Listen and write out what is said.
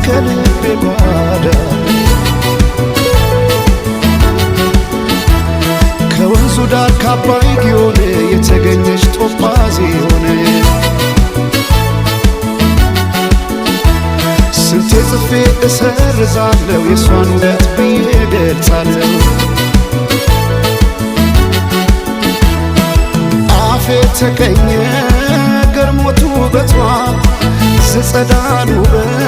ከልቤ ጓዳ ከወንዙ ዳር ካባይ ጊዮን የተገኘች ጦጳዝ ሆነ ስንቴ ጽፌ እሰርዛለሁ የሷን ውበት ብዬ ገልጻለሁ አፌ ተቀኘ ገርሞት ውበቷ ዘጸዳል ውበት